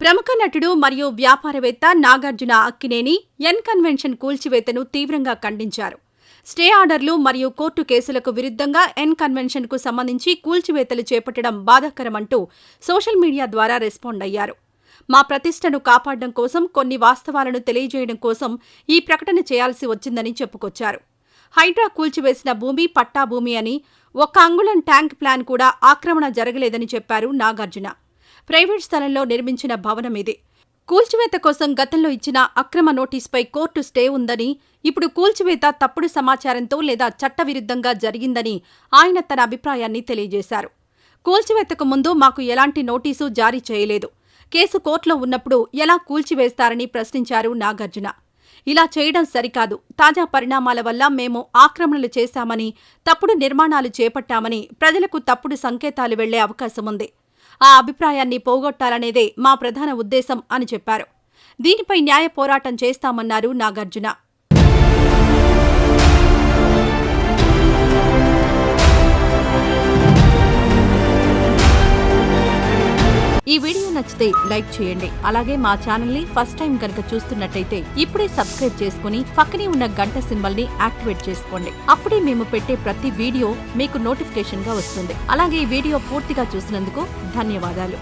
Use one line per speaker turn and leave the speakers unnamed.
ప్రముఖ నటుడు మరియు వ్యాపారవేత్త నాగార్జున అక్కినేని ఎన్ కన్వెన్షన్ కూల్చివేతను తీవ్రంగా ఖండించారు. స్టే ఆర్డర్లు మరియు కోర్టు కేసులకు విరుద్ధంగా ఎన్ కన్వెన్షన్కు సంబంధించి కూల్చివేతలు చేపట్టడం బాధాకరమంటూ సోషల్ మీడియా ద్వారా రెస్పాండ్ అయ్యారు. మా ప్రతిష్టను కాపాడడం కోసం, కొన్ని వాస్తవాలను తెలియజేయడం కోసం ఈ ప్రకటన చేయాల్సి వచ్చిందని చెప్పుకొచ్చారు. హైడ్రా కూల్చివేసిన భూమి పట్టా భూమి అని, 1 అంగుళం ట్యాంక్ ప్లాన్ కూడా ఆక్రమణ జరగలేదని చెప్పారు నాగార్జున. ప్రైవేట్ స్థలంలో నిర్మించిన భవనం ఇది. కూల్చివేత కోసం గతంలో ఇచ్చిన అక్రమ నోటీసుపై కోర్టు స్టే ఉందని, ఇప్పుడు కూల్చివేత తప్పుడు సమాచారంతో లేదా చట్టవిరుద్ధంగా జరిగిందని ఆయన తన అభిప్రాయాన్ని తెలియజేశారు. కూల్చివేతకు ముందు మాకు ఎలాంటి నోటీసు జారీ చేయలేదు. కేసు కోర్టులో ఉన్నప్పుడు ఎలా కూల్చివేస్తారని ప్రశ్నించారు నాగార్జున. ఇలా చేయడం సరికాదు. తాజా పరిణామాల వల్ల మేము ఆక్రమణలు చేశామని, తప్పుడు నిర్మాణాలు చేపట్టామని ప్రజలకు తప్పుడు సంకేతాలు వెళ్లే అవకాశముంది. ఆ అభిప్రాయాన్ని పోగొట్టాలనేదే మా ప్రధాన ఉద్దేశం అని చెప్పారు. దీనిపై న్యాయ పోరాటం చేస్తామన్నారు నాగార్జున. ఈ వీడియో నచ్చితే లైక్ చేయండి. అలాగే మా ఛానల్ ని ఫస్ట్ టైం కనుక చూస్తున్నట్టయితే ఇప్పుడే సబ్స్క్రైబ్ చేసుకుని పక్కనే ఉన్న గంట సింబల్ ని యాక్టివేట్ చేసుకోండి. అప్పుడే మేము పెట్టే ప్రతి వీడియో మీకు నోటిఫికేషన్ గా వస్తుంది. అలాగే ఈ వీడియో పూర్తిగా చూసినందుకు ధన్యవాదాలు.